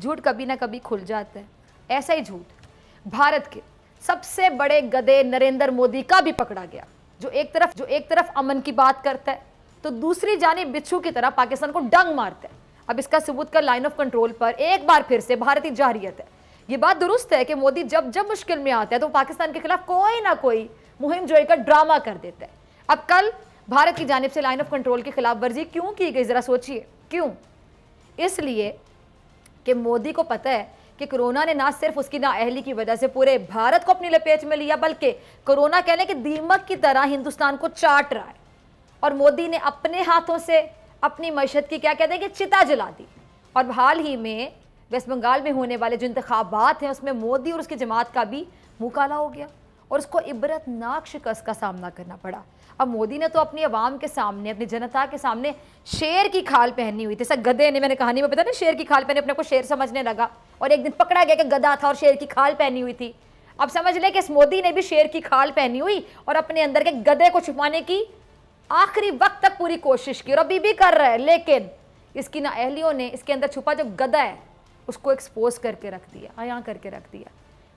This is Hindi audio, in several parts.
झूठ कभी ना कभी खुल जाता है। ऐसा ही झूठ भारत के सबसे बड़े गधे नरेंद्र मोदी का भी पकड़ा गया, जो एक तरफ अमन की बात करता है तो दूसरी जानिब बिच्छू की तरह पाकिस्तान को डंग मारता है। अब इसका सबूत का लाइन ऑफ कंट्रोल पर एक बार फिर से भारत की जारहियत है। ये बात दुरुस्त है कि मोदी जब जब मुश्किल में आता है तो पाकिस्तान के खिलाफ कोई ना कोई मुहिम जोई का ड्रामा कर देता है। अब कल भारत की जानिब से लाइन ऑफ कंट्रोल की खिलाफ वर्जी क्यों की गई, जरा सोचिए क्यों? इसलिए कि मोदी को पता है कि कोरोना ने ना सिर्फ उसकी नाअहली की वजह से पूरे भारत को अपनी लपेट में लिया, बल्कि कोरोना कहने के दीमक की तरह हिंदुस्तान को चाट रहा है। और मोदी ने अपने हाथों से अपनी मशहद की क्या कहते हैं कि चिता जला दी। और हाल ही में वेस्ट बंगाल में होने वाले जो इंतखाबात हैं उसमें मोदी और उसकी जमात का भी मुंह काला हो गया और उसको इबरतनाक शिकस्त का सामना करना पड़ा। अब मोदी ने तो अपनी आवाम के सामने, अपनी जनता के सामने शेर की खाल पहनी हुई थी। ऐसा गधे ने, मैंने कहानी में बताया ना, शेर की खाल पहने अपने को शेर समझने लगा और एक दिन पकड़ा गया कि गधा था और शेर की खाल पहनी हुई थी। अब समझ ले कि इस मोदी ने भी शेर की खाल पहनी हुई और अपने अंदर के गधे को छुपाने की आखिरी वक्त तक पूरी कोशिश की और अभी भी कर रहा है। लेकिन इसकी नाअहलियों ने इसके अंदर छुपा जो गधा है उसको एक्सपोज करके रख दिया, आया करके रख दिया।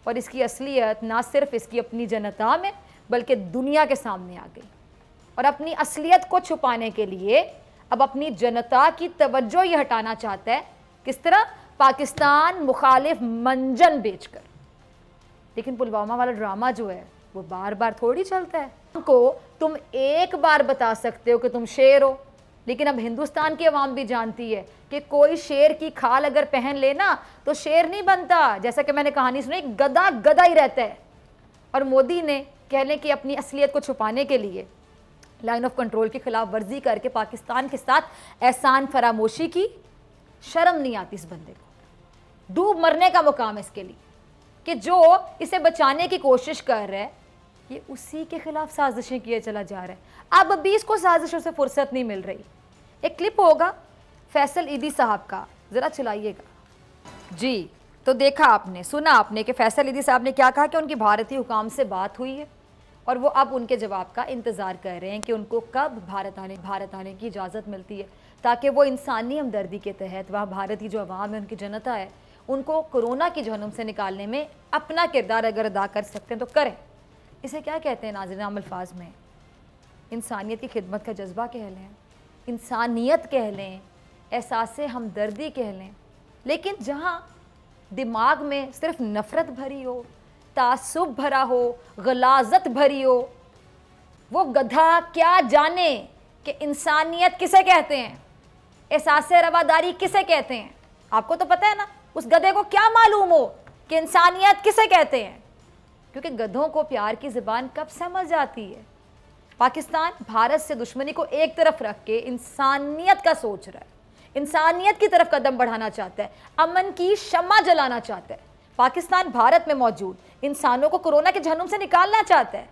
और इसकी असलियत ना सिर्फ इसकी अपनी जनता में बल्कि दुनिया के सामने आ गई। और अपनी असलियत को छुपाने के लिए अब अपनी जनता की तवज्जो ये हटाना चाहता है। किस तरह? पाकिस्तान मुखालिफ मंजन बेचकर। लेकिन पुलवामा वाला ड्रामा जो है वो बार बार थोड़ी चलता है। को तुम एक बार बता सकते हो कि तुम शेर हो, लेकिन अब हिंदुस्तान की आवाम भी जानती है कि कोई शेर की खाल अगर पहन लेना तो शेर नहीं बनता। जैसा कि मैंने कहानी सुनी, गधा गधा ही रहता है। और मोदी ने कह लें कि अपनी असलियत को छुपाने के लिए लाइन ऑफ कंट्रोल की खिलाफ वर्जी करके पाकिस्तान के साथ एहसान फरामोशी की। शर्म नहीं आती इस बंदे को। डूब मरने का मुकाम है इसके लिए कि जो इसे बचाने की कोशिश कर रहा है ये उसी के खिलाफ साजिशें किए चला जा रहा है। अब भी इसको साजिशों से फुर्सत नहीं मिल रही। एक क्लिप होगा फैसल ईदी साहब का, जरा चलाइएगा जी। तो देखा आपने, सुना आपने कि फैसल ईदी साहब ने क्या कहा कि उनकी भारतीय हुकाम से बात हुई है और वो अब उनके जवाब का इंतज़ार कर रहे हैं कि उनको कब भारत आने की इजाज़त मिलती है, ताकि वो इंसानी हमदर्दी के तहत वहाँ भारत की जो अवाम है, उनकी जनता है, उनको कोरोना की जहन्नुम से निकालने में अपना किरदार अगर अदा कर सकते हैं तो करें। इसे क्या कहते हैं नाज़रीन आम अल्फाज में? इंसानियत की खिदमत का जज्बा कह लें, इंसानियत कह लें, एहसास हमदर्दी कह लें। लेकिन जहाँ दिमाग में सिर्फ नफ़रत भरी हो, तासुब भरा हो, गलाजत भरी हो, वो गधा क्या जाने कि इंसानियत किसे कहते हैं, एहसास रवादारी किसे कहते हैं। आपको तो पता है ना, उस गधे को क्या मालूम हो कि इंसानियत किसे कहते हैं? क्योंकि गधों को प्यार की ज़बान कब समझ जाती है। पाकिस्तान भारत से दुश्मनी को एक तरफ रख के इंसानियत का सोच रहा है, इंसानियत की तरफ कदम बढ़ाना चाहता है, अमन की शम्मा जलाना चाहता है। पाकिस्तान भारत में मौजूद इंसानों को कोरोना के जहन्नुम से निकालना चाहता है।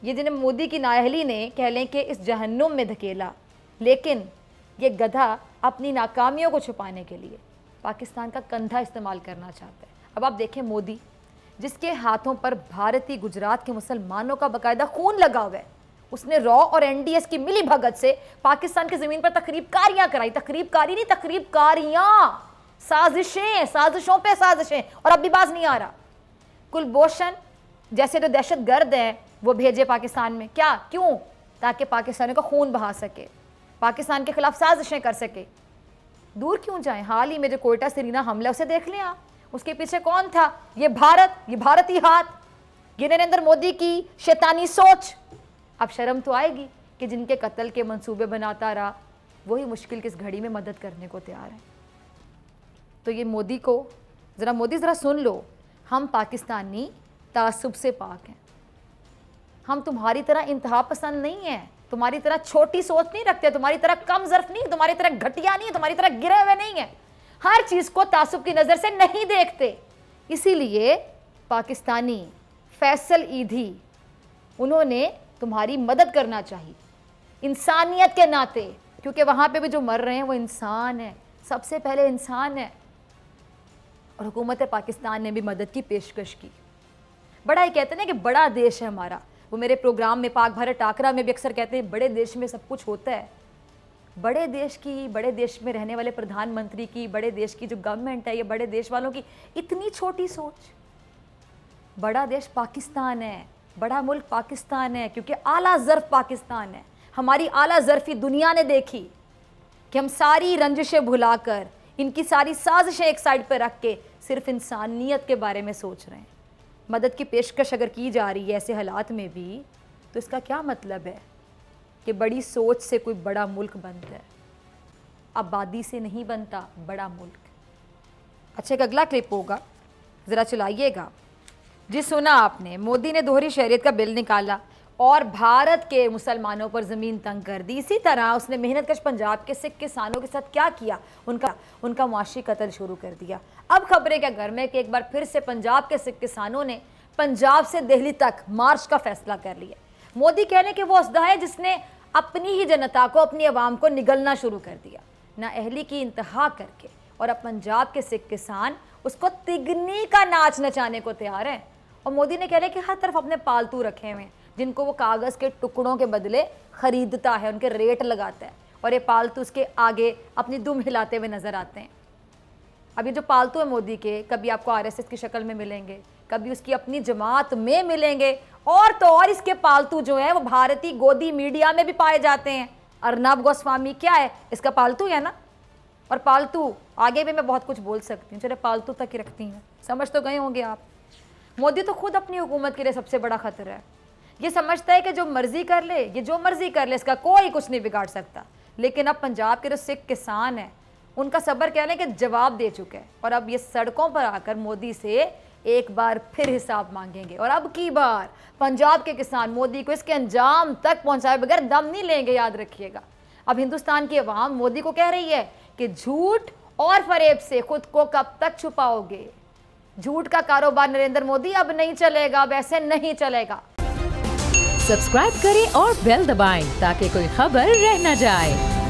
ये जिन्हें मोदी की नाअहली ने कह लें कि इस जहन्नुम में धकेला, लेकिन ये गधा अपनी नाकामियों को छुपाने के लिए पाकिस्तान का कंधा इस्तेमाल करना चाहता है। अब आप देखें मोदी, जिसके हाथों पर भारतीय गुजरात के मुसलमानों का बाकायदा खून लगा हुआ है, उसने रॉ और एनडीएस की मिली भगत से पाकिस्तान की ज़मीन पर तकरीबकारियाँ कराई। तकरीबकारी नहीं, तकरीबकारियाँ, साजिशें, साजिशों पे साजिशें। और अब भी बाज नहीं आ रहा। कुलभूषण जैसे जो दहशतगर्द हैं वो भेजे पाकिस्तान में, क्या, क्यों? ताकि पाकिस्तानियों का खून बहा सके, पाकिस्तान के खिलाफ साजिशें कर सके। दूर क्यों जाएं? हाल ही में जो कोयटा सिरीना हमला उसे देख लें आप, उसके पीछे कौन था? ये भारत, ये भारतीय हाथ, ये नरेंद्र मोदी की शैतानी सोच। अब शर्म तो आएगी कि जिनके कत्ल के मंसूबे बनाता रहा वही मुश्किल की इस घड़ी में मदद करने को तैयार है। तो ये मोदी को मोदी ज़रा सुन लो, हम पाकिस्तानी तासुब से पाक हैं। हम तुम्हारी तरह इंतहा पसंद नहीं हैं, तुम्हारी तरह छोटी सोच नहीं रखते, तुम्हारी तरह कम ज़र्फ नहीं, तुम्हारी तरह घटिया नहीं, तुम्हारी तरह गिरे हुए नहीं है। हर चीज़ को तासुब की नज़र से नहीं देखते। इसीलिए पाकिस्तानी फैसल ईदी, उन्होंने तुम्हारी मदद करना चाहिए इंसानियत के नाते, क्योंकि वहाँ पे भी जो मर रहे हैं वो इंसान है, सबसे पहले इंसान है। और हुकूमत पाकिस्तान ने भी मदद की पेशकश की। बड़ा ही कहते हैं ना कि बड़ा देश है हमारा। वो मेरे प्रोग्राम में पाक भारत टाकरा में भी अक्सर कहते हैं बड़े देश में सब कुछ होता है। बड़े देश की, बड़े देश में रहने वाले प्रधानमंत्री की, बड़े देश की जो गवर्नमेंट है, ये बड़े देश वालों की इतनी छोटी सोच। बड़ा देश पाकिस्तान है, बड़ा मुल्क पाकिस्तान है, क्योंकि आला ज़र्फ़ पाकिस्तान है। हमारी आला ज़र्फ़ी दुनिया ने देखी कि हम सारी रंजिशें भुलाकर, इनकी सारी साजिशें एक साइड पर रख के सिर्फ इंसानियत के बारे में सोच रहे हैं। मदद की पेशकश अगर की जा रही है ऐसे हालात में भी, तो इसका क्या मतलब है कि बड़ी सोच से कोई बड़ा मुल्क बनता है। आबादी से नहीं बनता बड़ा मुल्क। अच्छा, एक अगला क्लिप होगा, ज़रा चलाइएगा। जी सुना आपने, मोदी ने दोहरी शहरियत का बिल निकाला और भारत के मुसलमानों पर ज़मीन तंग कर दी। इसी तरह उसने मेहनतकश पंजाब के सिख किसानों के साथ क्या किया, उनका मुआशी कत्ल शुरू कर दिया। अब खबरें क्या घर में कि एक बार फिर से पंजाब के सिख किसानों ने पंजाब से दिल्ली तक मार्च का फैसला कर लिया। मोदी कहने के वो असदा है जिसने अपनी ही जनता को, अपनी आवाम को निगलना शुरू कर दिया, नाअहली की इंतहा करके। और अब पंजाब के सिख किसान उसको तिगनी का नाच नचाने को तैयार हैं। और मोदी ने कह रहे कि हर तरफ अपने पालतू रखे हुए हैं जिनको वो कागज़ के टुकड़ों के बदले ख़रीदता है, उनके रेट लगाता है, और ये पालतू उसके आगे अपनी दुम हिलाते हुए नज़र आते हैं। अब ये जो पालतू है मोदी के, कभी आपको आरएसएस की शक्ल में मिलेंगे, कभी उसकी अपनी जमात में मिलेंगे, और तो और इसके पालतू जो है वो भारतीय गोदी मीडिया में भी पाए जाते हैं। अर्नब गोस्वामी क्या है, इसका पालतू है ना। और पालतू आगे भी मैं बहुत कुछ बोल सकती हूँ, चले पालतू तक ही रखती हूँ, समझ तो गए होंगे आप। मोदी तो खुद अपनी हुकूमत के लिए सबसे बड़ा खतरा है। ये समझता है कि जो मर्जी कर ले, ये जो मर्जी कर ले, इसका कोई कुछ नहीं बिगाड़ सकता। लेकिन अब पंजाब के जो सिख किसान हैं उनका सब्र कहने के जवाब दे चुके हैं, और अब ये सड़कों पर आकर मोदी से एक बार फिर हिसाब मांगेंगे। और अब की बार पंजाब के किसान मोदी को इसके अंजाम तक पहुंचाए बगैर दम नहीं लेंगे, याद रखिएगा। अब हिंदुस्तान की अवाम मोदी को कह रही है कि झूठ और फरेब से खुद को कब तक छुपाओगे। झूठ का कारोबार नरेंद्र मोदी अब नहीं चलेगा, अब ऐसे नहीं चलेगा। सब्सक्राइब करें और बेल दबाएं ताकि कोई खबर रह न जाए।